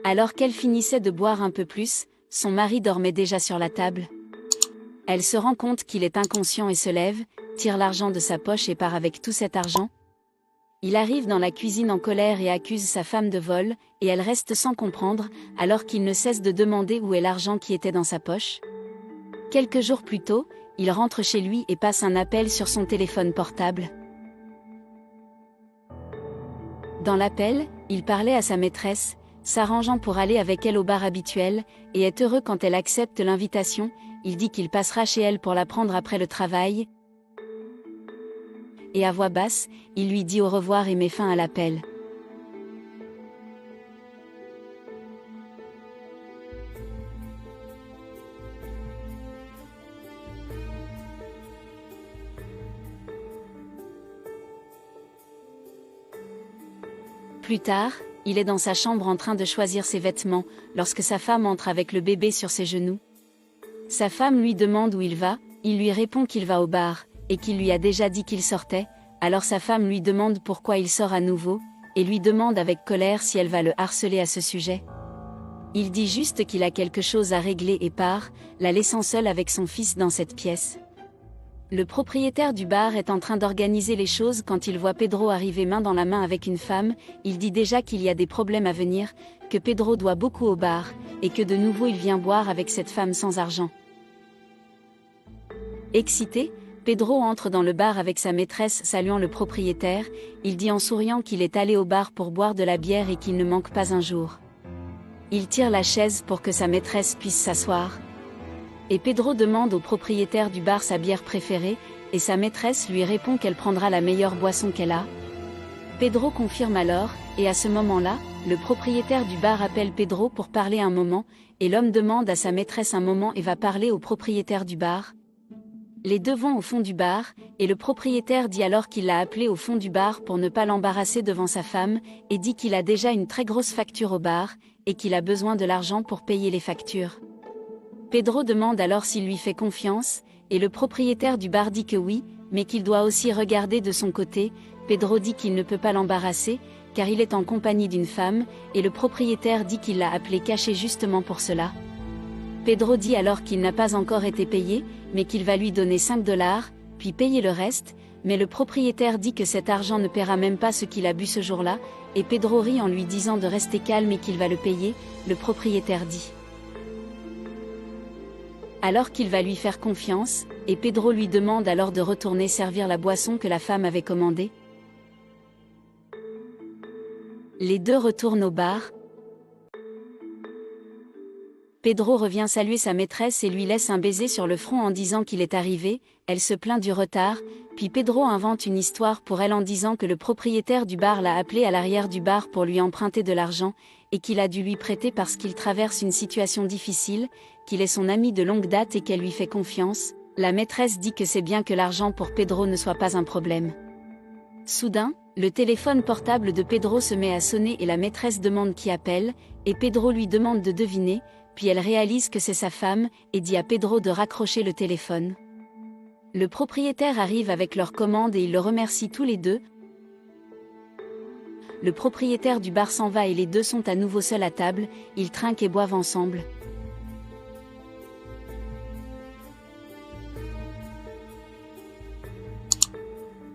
Alors qu'elle finissait de boire un peu plus, son mari dormait déjà sur la table. Elle se rend compte qu'il est inconscient et se lève, tire l'argent de sa poche et part avec tout cet argent. Il arrive dans la cuisine en colère et accuse sa femme de vol, et elle reste sans comprendre, alors qu'il ne cesse de demander où est l'argent qui était dans sa poche. Quelques jours plus tôt, il rentre chez lui et passe un appel sur son téléphone portable. Dans l'appel, il parlait à sa maîtresse, s'arrangeant pour aller avec elle au bar habituel, et est heureux quand elle accepte l'invitation. Il dit qu'il passera chez elle pour la prendre après le travail. Et à voix basse, il lui dit au revoir et met fin à l'appel. Plus tard, il est dans sa chambre en train de choisir ses vêtements, lorsque sa femme entre avec le bébé sur ses genoux. Sa femme lui demande où il va, il lui répond qu'il va au bar, et qu'il lui a déjà dit qu'il sortait. Alors sa femme lui demande pourquoi il sort à nouveau, et lui demande avec colère si elle va le harceler à ce sujet. Il dit juste qu'il a quelque chose à régler et part, la laissant seule avec son fils dans cette pièce. Le propriétaire du bar est en train d'organiser les choses quand il voit Pedro arriver main dans la main avec une femme. Il dit déjà qu'il y a des problèmes à venir, que Pedro doit beaucoup au bar, et que de nouveau il vient boire avec cette femme sans argent. Excité, Pedro entre dans le bar avec sa maîtresse saluant le propriétaire. Il dit en souriant qu'il est allé au bar pour boire de la bière et qu'il ne manque pas un jour. Il tire la chaise pour que sa maîtresse puisse s'asseoir. Et Pedro demande au propriétaire du bar sa bière préférée, et sa maîtresse lui répond qu'elle prendra la meilleure boisson qu'elle a. Pedro confirme alors, et à ce moment-là, le propriétaire du bar appelle Pedro pour parler un moment, et l'homme demande à sa maîtresse un moment et va parler au propriétaire du bar. Les deux vont au fond du bar, et le propriétaire dit alors qu'il l'a appelé au fond du bar pour ne pas l'embarrasser devant sa femme, et dit qu'il a déjà une très grosse facture au bar, et qu'il a besoin de l'argent pour payer les factures. Pedro demande alors s'il lui fait confiance, et le propriétaire du bar dit que oui, mais qu'il doit aussi regarder de son côté. Pedro dit qu'il ne peut pas l'embarrasser, car il est en compagnie d'une femme, et le propriétaire dit qu'il l'a appelé caché justement pour cela. Pedro dit alors qu'il n'a pas encore été payé, mais qu'il va lui donner 5 $, puis payer le reste, mais le propriétaire dit que cet argent ne paiera même pas ce qu'il a bu ce jour-là, et Pedro rit en lui disant de rester calme et qu'il va le payer. Le propriétaire dit alors qu'il va lui faire confiance, et Pedro lui demande alors de retourner servir la boisson que la femme avait commandée. Les deux retournent au bar. Pedro revient saluer sa maîtresse et lui laisse un baiser sur le front en disant qu'il est arrivé. Elle se plaint du retard, puis Pedro invente une histoire pour elle en disant que le propriétaire du bar l'a appelé à l'arrière du bar pour lui emprunter de l'argent, et qu'il a dû lui prêter parce qu'il traverse une situation difficile, qu'il est son ami de longue date et qu'elle lui fait confiance. La maîtresse dit que c'est bien que l'argent pour Pedro ne soit pas un problème. Soudain, le téléphone portable de Pedro se met à sonner et la maîtresse demande qui appelle, et Pedro lui demande de deviner, puis elle réalise que c'est sa femme, et dit à Pedro de raccrocher le téléphone. Le propriétaire arrive avec leur commande et ils le remercient tous les deux. Le propriétaire du bar s'en va et les deux sont à nouveau seuls à table, ils trinquent et boivent ensemble.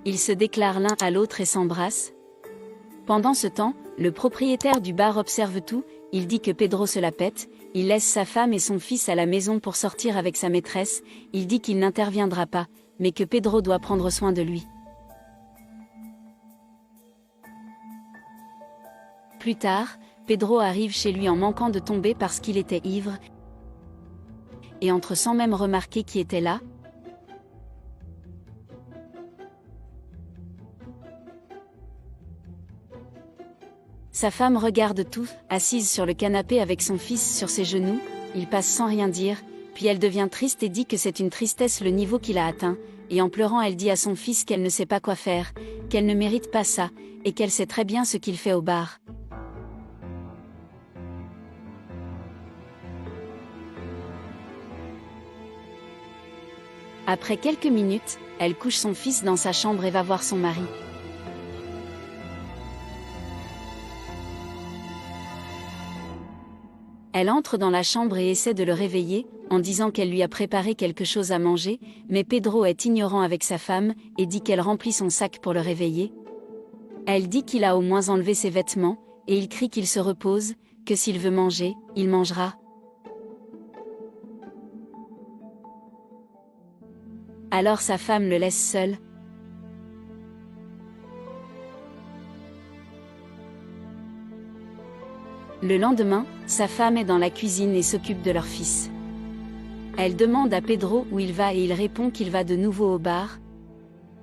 Ils se déclarent l'un à l'autre et s'embrassent. Pendant ce temps, le propriétaire du bar observe tout, il dit que Pedro se la pète, il laisse sa femme et son fils à la maison pour sortir avec sa maîtresse, il dit qu'il n'interviendra pas, mais que Pedro doit prendre soin de lui. Plus tard, Pedro arrive chez lui en manquant de tomber parce qu'il était ivre, et entre sans même remarquer qui était là. Sa femme regarde tout, assise sur le canapé avec son fils sur ses genoux, il passe sans rien dire, puis elle devient triste et dit que c'est une tristesse le niveau qu'il a atteint, et en pleurant elle dit à son fils qu'elle ne sait pas quoi faire, qu'elle ne mérite pas ça, et qu'elle sait très bien ce qu'il fait au bar. Après quelques minutes, elle couche son fils dans sa chambre et va voir son mari. Elle entre dans la chambre et essaie de le réveiller, en disant qu'elle lui a préparé quelque chose à manger, mais Pedro est ignorant avec sa femme, et dit qu'elle remplit son sac pour le réveiller. Elle dit qu'il a au moins enlevé ses vêtements, et il crie qu'il se repose, que s'il veut manger, il mangera. Alors sa femme le laisse seul. Le lendemain, sa femme est dans la cuisine et s'occupe de leur fils. Elle demande à Pedro où il va et il répond qu'il va de nouveau au bar.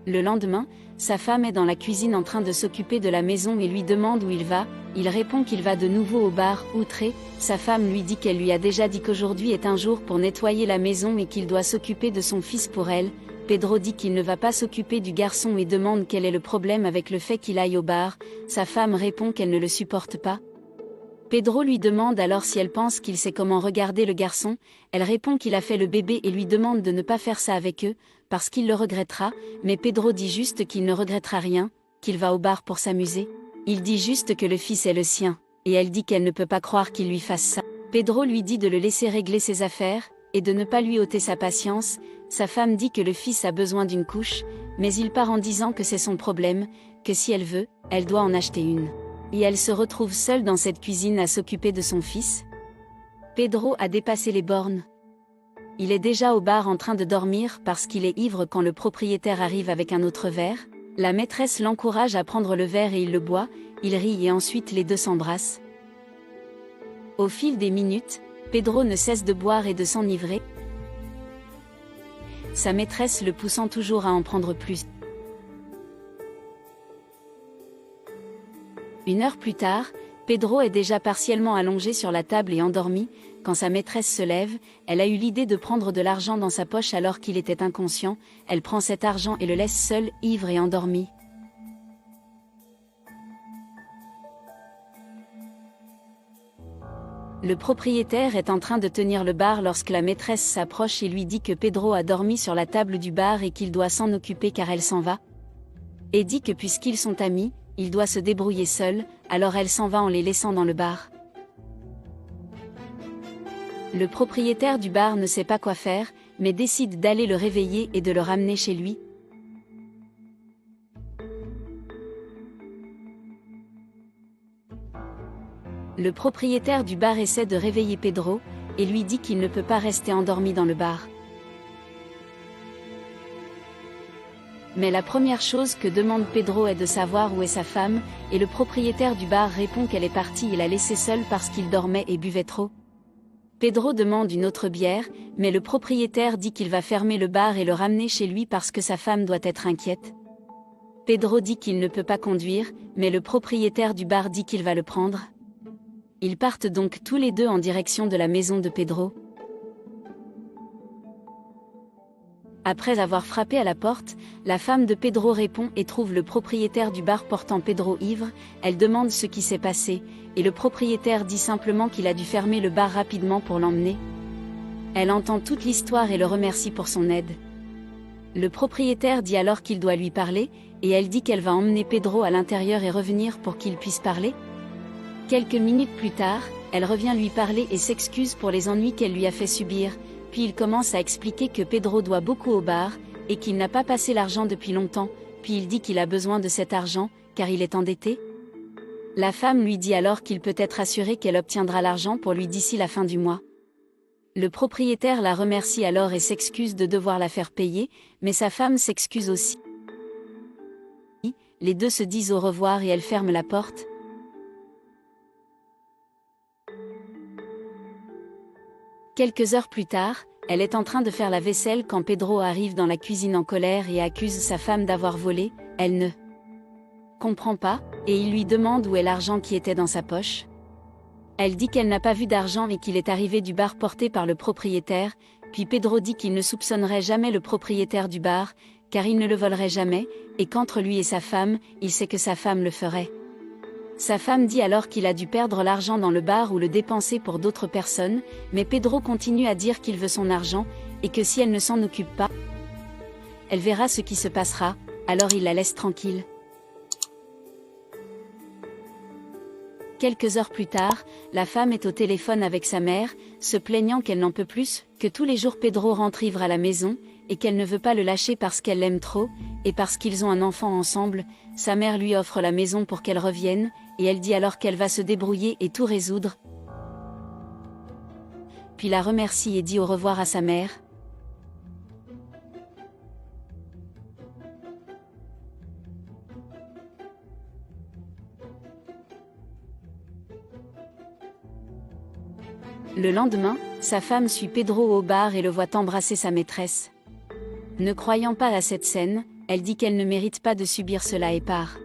Le lendemain, sa femme est dans la cuisine en train de s'occuper de la maison et lui demande où il va, il répond qu'il va de nouveau au bar. Outré, sa femme lui dit qu'elle lui a déjà dit qu'aujourd'hui est un jour pour nettoyer la maison et qu'il doit s'occuper de son fils pour elle. Pedro dit qu'il ne va pas s'occuper du garçon et demande quel est le problème avec le fait qu'il aille au bar. Sa femme répond qu'elle ne le supporte pas. Pedro lui demande alors si elle pense qu'il sait comment regarder le garçon, elle répond qu'il a fait le bébé et lui demande de ne pas faire ça avec eux, parce qu'il le regrettera, mais Pedro dit juste qu'il ne regrettera rien, qu'il va au bar pour s'amuser. Il dit juste que le fils est le sien, et elle dit qu'elle ne peut pas croire qu'il lui fasse ça. Pedro lui dit de le laisser régler ses affaires, et de ne pas lui ôter sa patience. Sa femme dit que le fils a besoin d'une couche, mais il part en disant que c'est son problème, que si elle veut, elle doit en acheter une. Et elle se retrouve seule dans cette cuisine à s'occuper de son fils. Pedro a dépassé les bornes. Il est déjà au bar en train de dormir parce qu'il est ivre quand le propriétaire arrive avec un autre verre. La maîtresse l'encourage à prendre le verre et il le boit, il rit et ensuite les deux s'embrassent. Au fil des minutes, Pedro ne cesse de boire et de s'enivrer, sa maîtresse le poussant toujours à en prendre plus. Une heure plus tard, Pedro est déjà partiellement allongé sur la table et endormi. Quand sa maîtresse se lève, elle a eu l'idée de prendre de l'argent dans sa poche alors qu'il était inconscient. Elle prend cet argent et le laisse seul, ivre et endormi. Le propriétaire est en train de tenir le bar lorsque la maîtresse s'approche et lui dit que Pedro a dormi sur la table du bar et qu'il doit s'en occuper car elle s'en va. Et dit que puisqu'ils sont amis, il doit se débrouiller seul, alors elle s'en va en les laissant dans le bar. Le propriétaire du bar ne sait pas quoi faire, mais décide d'aller le réveiller et de le ramener chez lui. Le propriétaire du bar essaie de réveiller Pedro, et lui dit qu'il ne peut pas rester endormi dans le bar. Mais la première chose que demande Pedro est de savoir où est sa femme, et le propriétaire du bar répond qu'elle est partie et l'a laissé seule parce qu'il dormait et buvait trop. Pedro demande une autre bière, mais le propriétaire dit qu'il va fermer le bar et le ramener chez lui parce que sa femme doit être inquiète. Pedro dit qu'il ne peut pas conduire, mais le propriétaire du bar dit qu'il va le prendre. Ils partent donc tous les deux en direction de la maison de Pedro. Après avoir frappé à la porte, la femme de Pedro répond et trouve le propriétaire du bar portant Pedro ivre. Elle demande ce qui s'est passé, et le propriétaire dit simplement qu'il a dû fermer le bar rapidement pour l'emmener. Elle entend toute l'histoire et le remercie pour son aide. Le propriétaire dit alors qu'il doit lui parler, et elle dit qu'elle va emmener Pedro à l'intérieur et revenir pour qu'il puisse parler. Quelques minutes plus tard, elle revient lui parler et s'excuse pour les ennuis qu'elle lui a fait subir. Puis il commence à expliquer que Pedro doit beaucoup au bar, et qu'il n'a pas passé l'argent depuis longtemps, puis il dit qu'il a besoin de cet argent, car il est endetté. La femme lui dit alors qu'il peut être assuré qu'elle obtiendra l'argent pour lui d'ici la fin du mois. Le propriétaire la remercie alors et s'excuse de devoir la faire payer, mais sa femme s'excuse aussi. Les deux se disent au revoir et elle ferme la porte. Quelques heures plus tard, elle est en train de faire la vaisselle quand Pedro arrive dans la cuisine en colère et accuse sa femme d'avoir volé. Elle ne comprend pas, et il lui demande où est l'argent qui était dans sa poche. Elle dit qu'elle n'a pas vu d'argent et qu'il est arrivé du bar porté par le propriétaire, puis Pedro dit qu'il ne soupçonnerait jamais le propriétaire du bar, car il ne le volerait jamais, et qu'entre lui et sa femme, il sait que sa femme le ferait. Sa femme dit alors qu'il a dû perdre l'argent dans le bar ou le dépenser pour d'autres personnes, mais Pedro continue à dire qu'il veut son argent, et que si elle ne s'en occupe pas, elle verra ce qui se passera, alors il la laisse tranquille. Quelques heures plus tard, la femme est au téléphone avec sa mère, se plaignant qu'elle n'en peut plus, que tous les jours Pedro rentre ivre à la maison, et qu'elle ne veut pas le lâcher parce qu'elle l'aime trop, et parce qu'ils ont un enfant ensemble. Sa mère lui offre la maison pour qu'elle revienne, et elle dit alors qu'elle va se débrouiller et tout résoudre. Puis la remercie et dit au revoir à sa mère. Le lendemain, sa femme suit Pedro au bar et le voit embrasser sa maîtresse. Ne croyant pas à cette scène, elle dit qu'elle ne mérite pas de subir cela et part.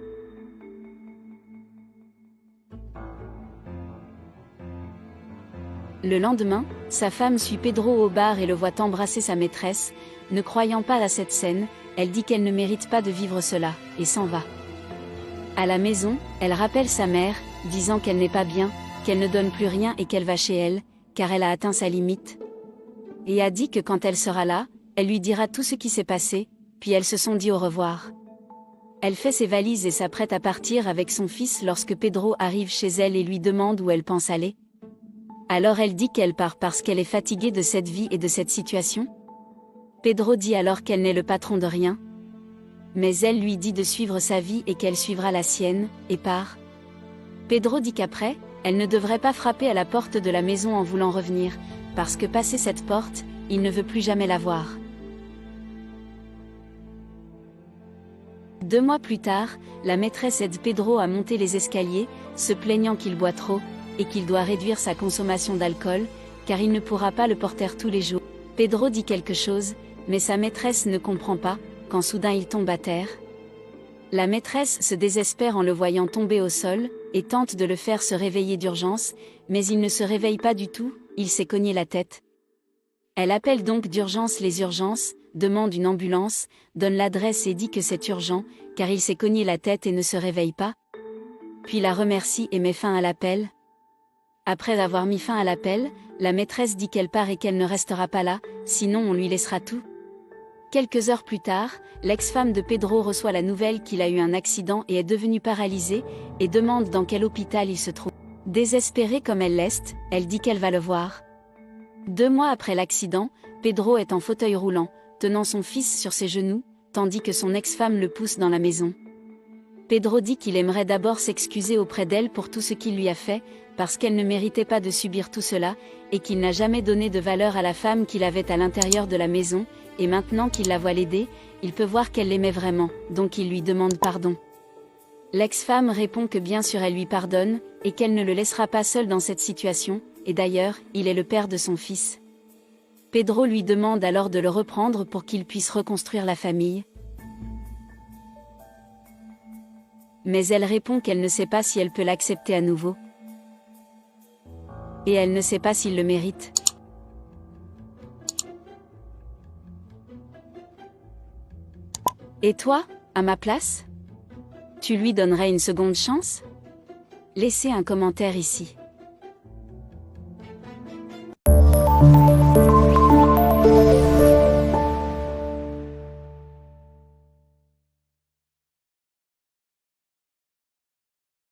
Le lendemain, sa femme suit Pedro au bar et le voit embrasser sa maîtresse. Ne croyant pas à cette scène, elle dit qu'elle ne mérite pas de vivre cela, et s'en va. À la maison, elle rappelle sa mère, disant qu'elle n'est pas bien, qu'elle ne donne plus rien et qu'elle va chez elle, car elle a atteint sa limite. Et a dit que quand elle sera là, elle lui dira tout ce qui s'est passé, puis elles se sont dit au revoir. Elle fait ses valises et s'apprête à partir avec son fils lorsque Pedro arrive chez elle et lui demande où elle pense aller. Alors elle dit qu'elle part parce qu'elle est fatiguée de cette vie et de cette situation. Pedro dit alors qu'elle n'est le patron de rien. Mais elle lui dit de suivre sa vie et qu'elle suivra la sienne, et part. Pedro dit qu'après, elle ne devrait pas frapper à la porte de la maison en voulant revenir, parce que passé cette porte, il ne veut plus jamais la voir. 2 mois plus tard, la maîtresse aide Pedro à monter les escaliers, se plaignant qu'il boit trop, et qu'il doit réduire sa consommation d'alcool, car il ne pourra pas le porter tous les jours. Pedro dit quelque chose, mais sa maîtresse ne comprend pas, quand soudain il tombe à terre. La maîtresse se désespère en le voyant tomber au sol, et tente de le faire se réveiller d'urgence, mais il ne se réveille pas du tout, il s'est cogné la tête. Elle appelle donc d'urgence les urgences, demande une ambulance, donne l'adresse et dit que c'est urgent, car il s'est cogné la tête et ne se réveille pas. Puis la remercie et met fin à l'appel. Après avoir mis fin à l'appel, la maîtresse dit qu'elle part et qu'elle ne restera pas là, sinon on lui laissera tout. Quelques heures plus tard, l'ex-femme de Pedro reçoit la nouvelle qu'il a eu un accident et est devenue paralysée, et demande dans quel hôpital il se trouve. Désespérée comme elle l'est, elle dit qu'elle va le voir. 2 mois après l'accident, Pedro est en fauteuil roulant, tenant son fils sur ses genoux, tandis que son ex-femme le pousse dans la maison. Pedro dit qu'il aimerait d'abord s'excuser auprès d'elle pour tout ce qu'il lui a fait, parce qu'elle ne méritait pas de subir tout cela, et qu'il n'a jamais donné de valeur à la femme qu'il avait à l'intérieur de la maison, et maintenant qu'il la voit l'aider, il peut voir qu'elle l'aimait vraiment, donc il lui demande pardon. L'ex-femme répond que bien sûr elle lui pardonne, et qu'elle ne le laissera pas seul dans cette situation, et d'ailleurs, il est le père de son fils. Pedro lui demande alors de le reprendre pour qu'il puisse reconstruire la famille. Mais elle répond qu'elle ne sait pas si elle peut l'accepter à nouveau. Et elle ne sait pas s'il le mérite. Et toi, à ma place? Tu lui donnerais une seconde chance? Laissez un commentaire ici.